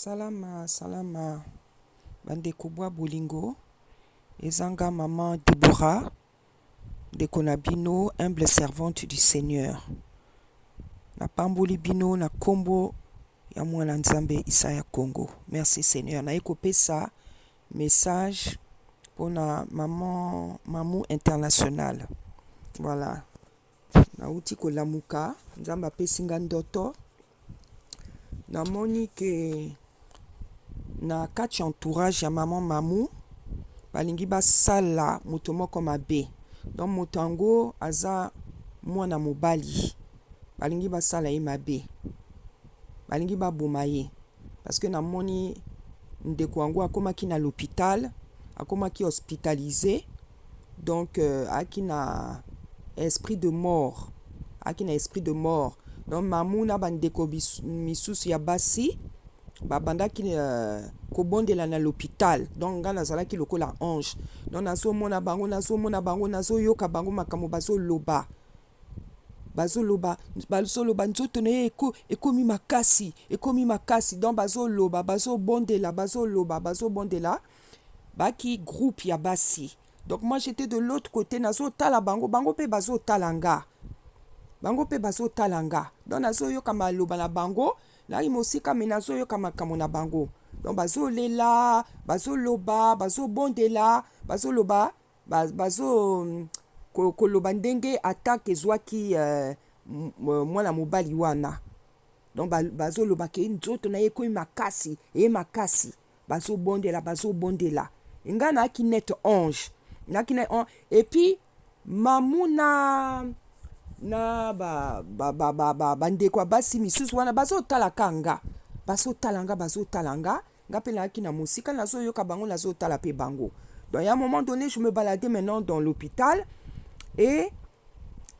Salama, salama. Bandeko bwa bolingo. Ezanga maman Deborah. Ndeko na bino, humble servante du Seigneur. Na pamboli bino na kombo ya mwana nzambe Isaya Congo. Merci Seigneur. Na ekopesa message pour na maman Mamou international. Voilà. Na uti kolamuka. Nzamba pesinga ndoto. Na moni ke na kati entourage ya maman Mamou balingi basala moto moko mabe. Donc moto yango aza mwana mobali. Balingi basala ye mabe. Balingi baboma ye. Parce que na moni ndeko yango akomaki na l'hôpital, akomaki hospitalisé. Donc aki na esprit de mort. Aki na esprit de mort. Donc Mamou na bandeko misusu ya basi babandaki kobondela na l'hôpital. Donc nga nazalaki lokola ange. Donc nazo mona bango nazo yoka bango makambo bazo loba nzoto na ye ekomi makasi. Donc bazo loba bazo bondela baki groupe ya basi. Donc moi j'étais de l'autre côté nazo tala bango pe bazo talanga. Donc nazo yoka maloba na bango. Là, il m'a aussi comme nazo yo kama na bango. Donc bazo lela, bazo loba, bazo bondela, bazo loba, bazo koloba ndenge attaque ezwaki mwana mobali wana. Donc bazo loba ke nzoto na ye ko makasi, bazo bondela. Nga na ki net ange. Et puis Mamuna na bandeko basi misusu wana bazo talaka nga nga pe na ki na musika nazo yoka bango nazo tala pe bango. Donc à un moment donné je me baladais maintenant dans l'hôpital et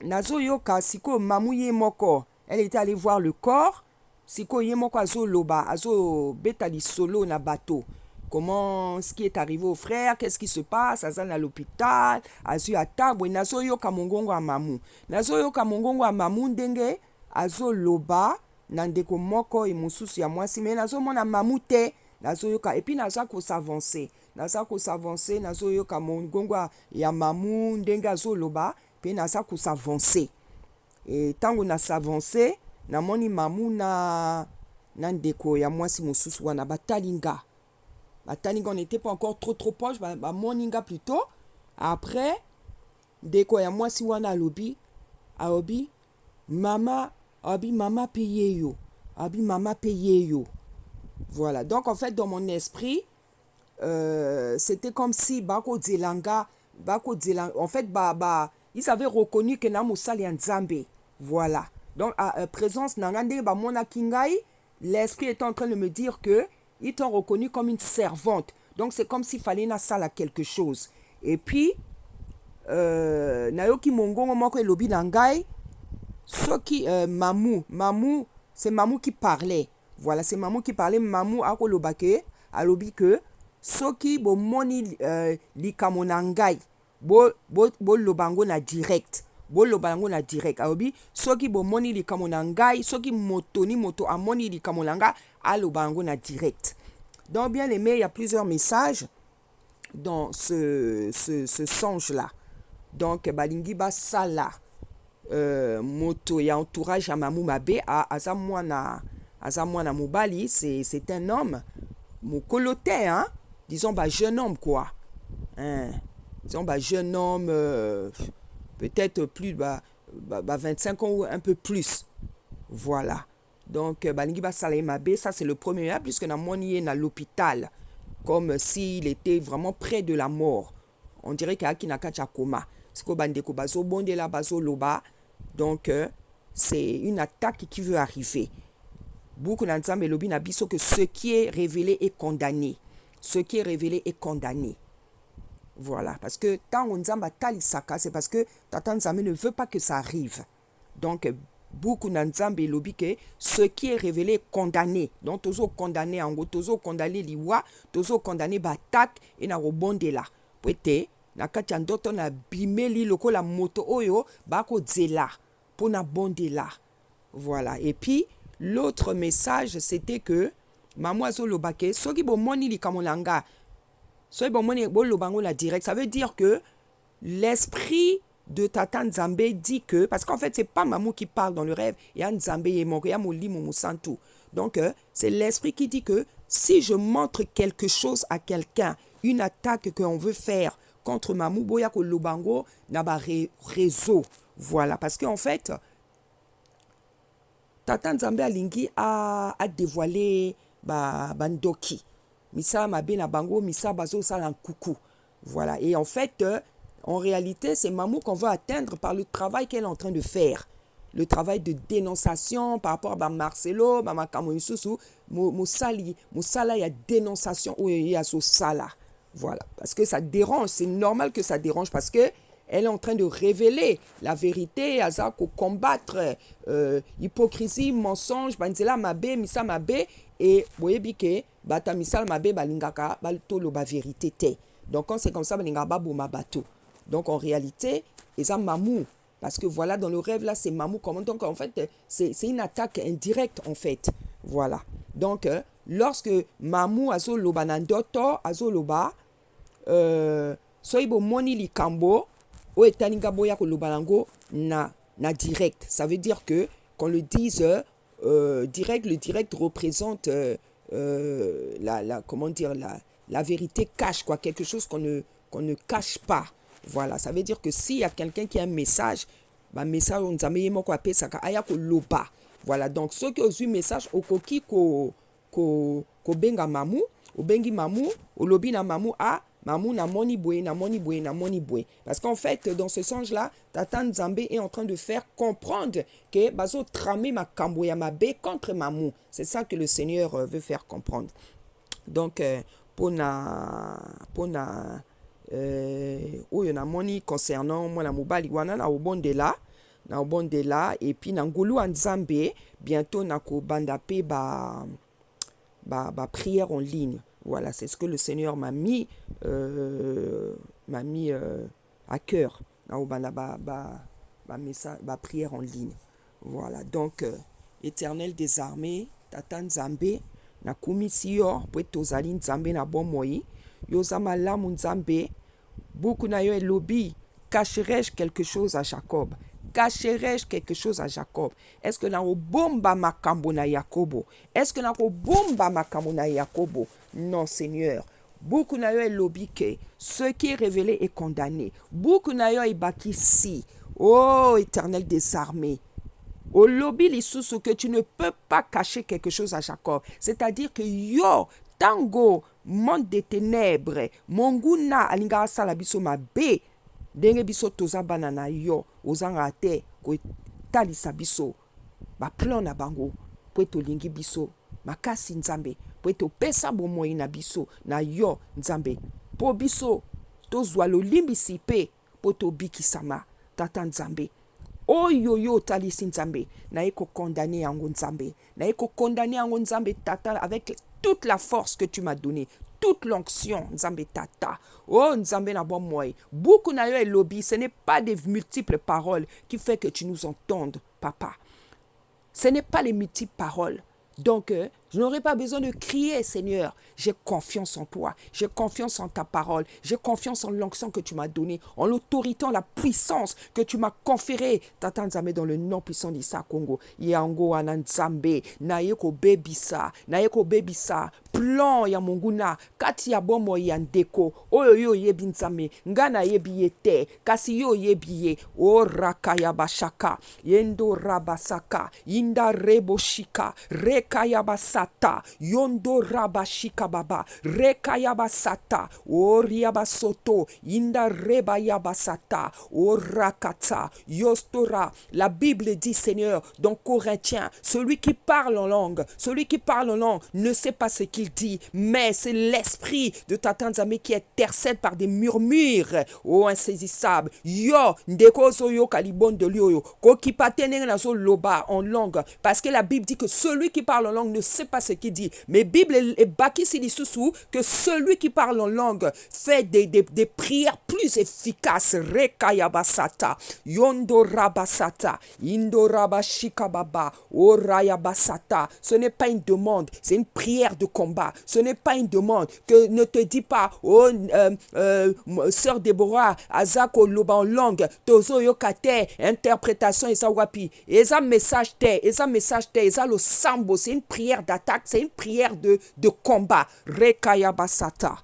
nazo yoka siko Mamou ye moko elle était allée voir le corps siko ye moko azo loba azo betali solo na bateau. Comment ce qui est arrivé au frère, qu'est-ce qui se passe, aza à l'hôpital, azu atabwe, nazo yoka mongongo a Mamou. Nazo yoka mongongo a Mamou ndenge, azo loba, nandeko moko e mususu ya mwasi, mais nazo mona Mamou te, nazo yoka, et puis nazo ko s'avancer, nazo yoka mongongo ya Mamou ndenge azo loba, puis nazo ko s'avancer. Et tango na s'avancer, na moni Mamou na ndeko ya mwasi mususu wana batalinga. On n'était pas encore trop proche, moninga plutôt. Après, deko ya mwasi wana alobi, mama paye yo. Mama paye yo. Voilà. Donc en fait, dans mon esprit, c'était comme si bako zelanga, en fait, ils avaient reconnu que na musali en Nzambe. Voilà. Donc à présence nangande ba mona kingai, l'esprit était en train de me dire que ils t'ont reconnu comme une servante. Donc c'est comme s'il fallait na sala quelque chose. Et puis nayoki mongongo moko elobi nangai soki Mamou, c'est Mamou qui parlait. Voilà, c'est Mamou qui parlait. Mamou akolobake alobi que soki bo moni likamo nangai bo lobango na direct. Alobi soki bo moni likamo nangai, soki moto amoni likamo nanga alobango na direct. Donc bien aimé, il y a plusieurs messages dans ce songe là. Donc balingi basala moto ya entourage à Mamou mabe aza mwana mobali, c'est un homme mokolote hein, disons jeune homme quoi. Disons jeune homme peut-être plus 25 ans ou un peu plus. Voilà. Donc balingi basala mabe, ça c'est le premier puisque na moni na l'hôpital comme s'il était vraiment près de la mort. On dirait qu'il y a qui na kacha coma. Siko bandeko bazo bondela bazo loba. Donc c'est une attaque qui veut arriver. Beaucoup d'ensemble lobi na biso que ce qui est révélé est condamné. Voilà, parce que tant on nzamba talisaka, c'est parce que tata nzambe ne veut pas que ça arrive. Donc beaucoup d'ensemble lobi que ce qui est révélé est condamné. Donc tozo condamné en gros, tozo condamné liwa, tozo condamné batak et na robondela. Pwete na kati ndoto na bimeli lokola moto oyo bako zela pour na bondela. Voilà. Et puis l'autre message c'était que mamu azoloba ke soki bomoni likambo na nga soki bomoni boloba ngo na direct, ça veut dire que l'esprit de Tata Nzambe dit que, parce qu'en fait c'est pas mamu qui parle dans le rêve, il y a Nzambe et mon, il y a Molimo Musantu. Donc c'est l'esprit qui dit que si je montre quelque chose à quelqu'un, une attaque qu'on veut faire contre mamu boya ko lobango na ba réseau, voilà, parce qu'en fait Tata Nzambe alingi a dévoilé bandoki misa mabe na bango misa bazo sala coucou, voilà. Et en fait en réalité c'est mamu qu'on veut atteindre par le travail qu'elle est en train de faire, le travail de dénonciation par rapport à Marcelo makambo isusu musala ya dénonciation ou ya so sala, voilà, parce que ça dérange, c'est normal que ça dérange, parce que elle est en train de révéler la vérité, aza ko combattre hypocrisie, mensonge, banzela mabe, misa mabe, et boyebi ke bata misal mabe balingaka baltolo ba vérité te. Donc quand c'est comme ça balinga baboma bato. Donc en réalité, eza mamu, parce que voilà, dans le rêve là, c'est mamu comment, donc en fait c'est une attaque indirecte en fait. Voilà. Donc lorsque mamu azoloba nandoto azoloba soibo moni likambo o etaninga boya ko lobalango na direct, ça veut dire que qu'on le dise direct, le direct représente comment dire, la vérité cache quoi, quelque chose qu'on ne cache pas, voilà. Ça veut dire que s'il y a quelqu'un qui a un message, bah message on zame yemo ko apesa ka aya ko loba, voilà. Donc ceux qui ont eu message okoki ko benga mamu, o bengi mamu, o lobi na mamu a mamu na moni boye, na moni boye, na moni boye. Parce qu'en fait, dans ce sens-là, Tata Nzambe est en train de faire comprendre que bazo tramé ma kamboya mabe contre mamu. C'est ça que le Seigneur veut faire comprendre. Donc, pona oyo na moni concernant moi la mobali wana na obondela et puis na ngulu Nzambe bientôt na ko banda pe ba prière en ligne. Voilà, c'est ce que le Seigneur m'a mis à cœur. Ma prière en ligne. Voilà, donc, Éternel des armées, Tata Nzambe, na kumisi yo, po tozali Nzambe na bon moi, yozama lamu Nzambe, beaucoup na yo elobi, cacherai-je quelque chose à Jacob? Cacherai-je quelque chose à Jacob? Est-ce que na bomba makambo na Yakobo? Est-ce que na bomba makambo na Yakobo? Non, Seigneur. Beaucoup na yo elobi ke ce qui est révélé est condamné. Beaucoup na yo ebaki si. Oh, Éternel des armées. Au lobby lisusu que tu ne peux pas cacher quelque chose à Jacob. C'est-à-dire que yo tango monde des ténèbres, monguna alinga sala biso mabe. Ndenge biso toza bana na yo ozanga te ko talisa biso ba plan na bango po tolingi biso makasi Nzambe po topesa bomoi na biso na yo Nzambe po biso tozwa lolimbisi pe po tobikisama Tata Nzambe oyo yo talisi Nzambe na eko condamner yango Nzambe na eko condamner yango Nzambe Tata avec toute la force que tu m'as donnée, toute l'onction, Nzambe Tata. Oh, Nzambe na bon moi. Beaucoup na yo et lobby, ce n'est pas des multiples paroles qui fait que tu nous entendes, papa. Ce n'est pas les multiples paroles. Donc, je n'aurai pas besoin de crier, Seigneur. J'ai confiance en toi. J'ai confiance en ta parole. J'ai confiance en l'onction que tu m'as donnée, en l'autorité, en la puissance que tu m'as conférée. Tata Nzambe, dans le nom puissant d'Issa Congo. Yango Ananzambe, Naeko Bebisa, plan ya monguna, kati ya bomo ya ndeko, oyo yo yebi Nzambe, ngana yebi yete, kasi yo yebi ye, o rakaya bashaka, yendo rabasaka, inda rebo shika, rekaya basata, yondo rabashika baba, rekaya basata, o riabasoto, inda reba yabasata, o rakata, yostora. La Bible dit, Seigneur, dans Corinthiens, celui qui parle en langue ne sait pas ce qu'il dit, mais c'est l'esprit de Tata Nzambe qui intercède par des murmures, oh insaisissables. Yo, ndeko zo yo kalibon de l'yo, ko ki patene na zo loba en langue, parce que la Bible dit que celui qui parle en langue ne sait pas ce qu'il dit. Mais Bible est baki si sous que celui qui parle en langue fait des prières plus efficaces. Rekayabasata, yondo rabasata, indo rabashikababa, orayabasata. Ce n'est pas une demande, c'est une prière de combat. Ce n'est pas une demande que ne te dis pas, oh, sœur Déborah, azako loba en langue, tozo yokate, interprétation et ça wapi. Et ça message eza le sambo, c'est une prière d'attaque, c'est une prière de combat. Rekayabasata,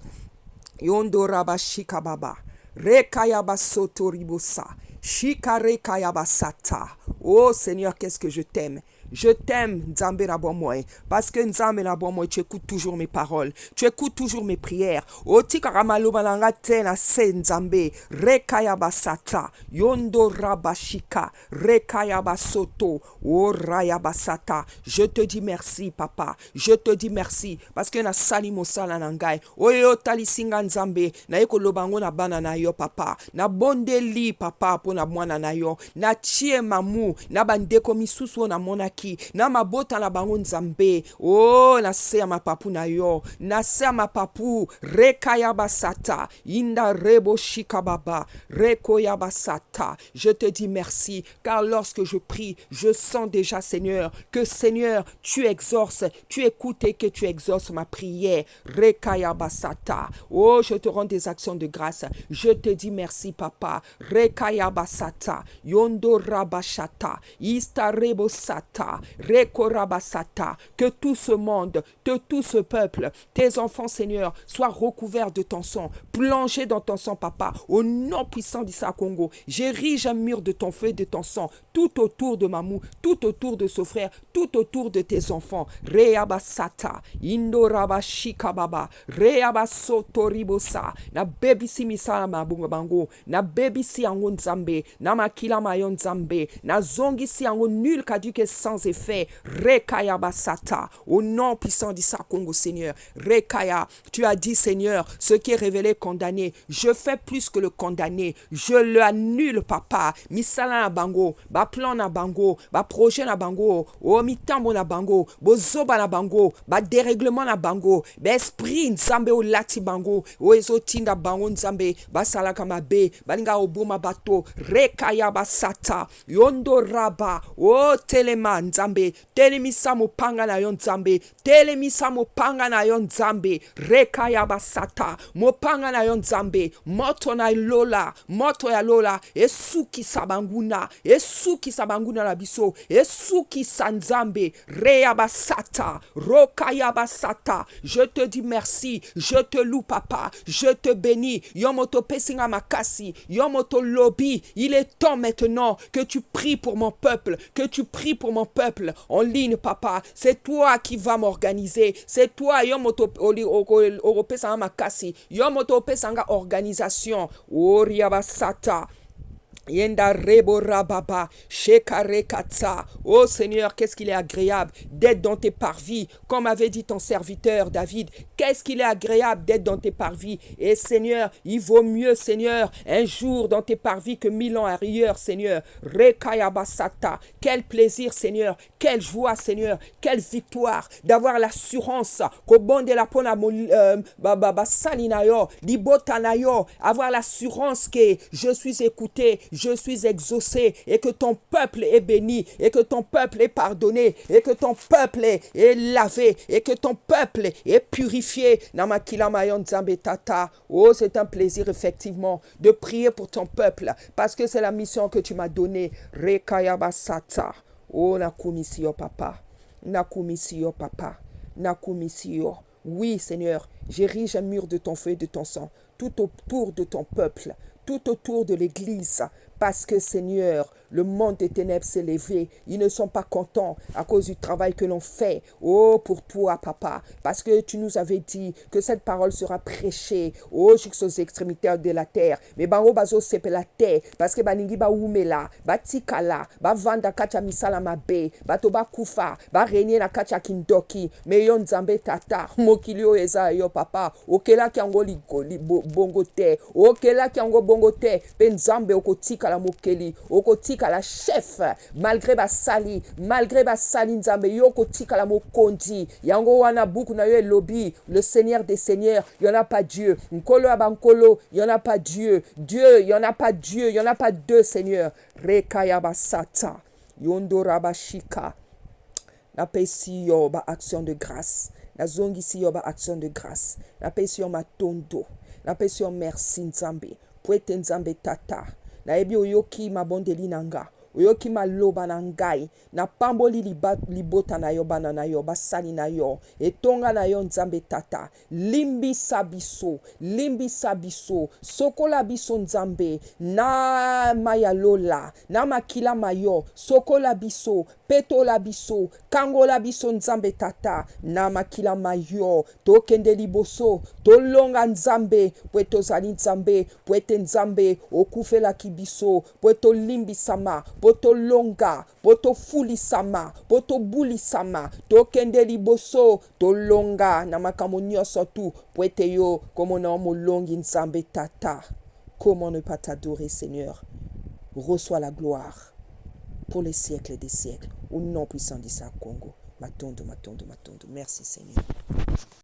yondo rabashikababa, rekayabasotoribosa, shikarekayabasata. Oh Seigneur, qu'est-ce que je t'aime. Je t'aime, Nzambe Nabomoy, parce que Nzambe Nabomoy, tu écoutes toujours mes paroles, tu écoutes toujours mes prières. Oti karamalo balanga tena se Nzambe, rekaya basata, yondo rabashika, rekaya basoto, o raya basata. Je te dis merci, papa, je te dis merci, parce que na sali mosala nangai, oyo talisinga Nzambe, na eko lobango na bana na yo, papa, na bondeli, papa, po na mwana na yo, na chie mamu, na bandeko misusu na monaki, na mabota na bango Nzambe, oh na se ma papu na yo, na se ma papu, rekaya basata, inda rebo shikababa, rekoya basata. Je te dis merci, car lorsque je prie, je sens déjà, Seigneur, que Seigneur, tu exauces, tu écoutes et que tu exauces ma prière. Rekaya basata. Oh, je te rends des actions de grâce. Je te dis merci, papa. Rekaya basata, yondo rabashata, istarebo sata, rekorabasata. Que tout ce monde, que tout ce peuple, tes enfants, Seigneur, soient recouverts de ton sang, plongés dans ton sang, papa. Au nom puissant d'Issa Congo, j'érige un mur de ton feu et de ton sang tout autour de Mamou, tout autour de ce frère, tout autour de tes enfants. Reabasata, indorabashikababa, reabasotoribosa, na baby si misala mabunga bango, na baby si ango Nzambe, na makila mayon Nzambe, na zongi si ango nul caduque sans effet. Rekayabasata, au nom puissant d'Issa Congo, Seigneur. Rekaya, tu as dit, Seigneur, ce qui est révélé condamné, je fais plus que le condamné, je le annule, papa. Misala na bango, ba plan na bango, ba projet na bango, o mitambo na bango, bo zoba na bango, ba dérèglement na bango, ba esprit Nzambe o lati bango, o ezotinda bango Nzambe, ba salaka mabe, balinga oboma bato. Rekaya basata, yondo raba, o telema Nzambe, telemisa mopanga na yo Nzambe, telemisa mopanga na yo Nzambe. Rekaya basata, mopanga na yo Nzambe, moto na lola, moto ya lola, esuki sabanguna, esuki sabanguna la biso, esuki sanzambe, reya basata, rokaya basata. Je te dis merci, je te loue, papa, je te bénis. Yomoto pesinga makasi, yomoto lobi. Il est temps maintenant que tu pries pour mon peuple, que tu pries pour mon peuple en ligne, papa. C'est toi qui vas m'organiser, c'est toi, yomoto pesanga makasi, yomoto pesanga organisation, oria basata. Yenda rebo rababa, shekarekatsa. Oh Seigneur, qu'est-ce qu'il est agréable d'être dans tes parvis, comme avait dit ton serviteur David. Qu'est-ce qu'il est agréable d'être dans tes parvis. Et Seigneur, il vaut mieux, Seigneur, un jour dans tes parvis que 1000 ans ailleurs, Seigneur. Rekayabasata. Quel plaisir, Seigneur. Quelle joie, Seigneur. Quelle victoire d'avoir l'assurance qu'au bon de la pona salinayo, libotanayo, avoir l'assurance que je suis écouté, je suis exaucé, et que ton peuple est béni, et que ton peuple est pardonné, et que ton peuple est lavé, et que ton peuple est purifié. Namakila mayon Nzambetata. Oh, c'est un plaisir effectivement de prier pour ton peuple, parce que c'est la mission que tu m'as donnée. Rekayabasata. Oh, nakumisio papa, nakumisio papa, nakumisio. Oui, Seigneur, j'érige un mur de ton feu et de ton sang tout autour de ton peuple, tout autour de l'église, Parce que, Seigneur, le monde des ténèbres s'est levé. Ils ne sont pas contents à cause du travail que l'on fait. Oh, pour toi, Papa. Parce que tu nous avais dit que cette parole sera prêchée, oh, jusqu'aux extrémités de la terre. Mais bango bazo sepe la terre. Parce que baningi ba umela, ba tikala, ba vanda kacha misala mabe, ba toba kufa, ba renie na kacha kindoki. Mais yon nzambe tata, mokilio eza yo, Papa. Okela kiango bongo te. Okela kiango bongo te. Pe nzambe okotika la mokeli. Okotika la chef. Malgré ba sali nzambe yo kotika la mokondi. Yango wana buku na yo lobby, le Seigneur des Seigneurs, il y en a pas Dieu. Nkolo abankolo, il y en a pas Dieu. Dieu, il y en a pas Dieu, il y en a pas deux Seigneur. Rekaya basata. Yondo rabashika. Na pesi yo ba action de grâce. Na zongi si yo ba action de grâce. Na pesi yo matondo. Na pesi yo merci nzambe. Pwete nzambe tata. Na ebi oyoki mabondeli nanga. Oyoki maloba na ngai. Na pamboli libota na yo bana na yo. Basani na yo. Etonga na yo nzambe tata. Limbi sabiso. Sokola biso nzambe. Na mayalola. Na makila mayo. Sokola biso. Peto la biso. Kango la biso nzambe tata. Na makila mayo. Tokende liboso. Tolonga nzambe. Pweto zali nzambe. Pwete nzambe. Okufe la kibiso. Pweto limbi sama. Poto longa, poto fuli sama, poto buli sama, tokende liboso, to longa, na makambo nyonso tu, pwete yo, comme na molongi nzambe tata. Comment ne pas t'adorer, Seigneur? Reçois la gloire pour les siècles des siècles. Au nom puissant de ça, Congo. Matondo. Merci, Seigneur.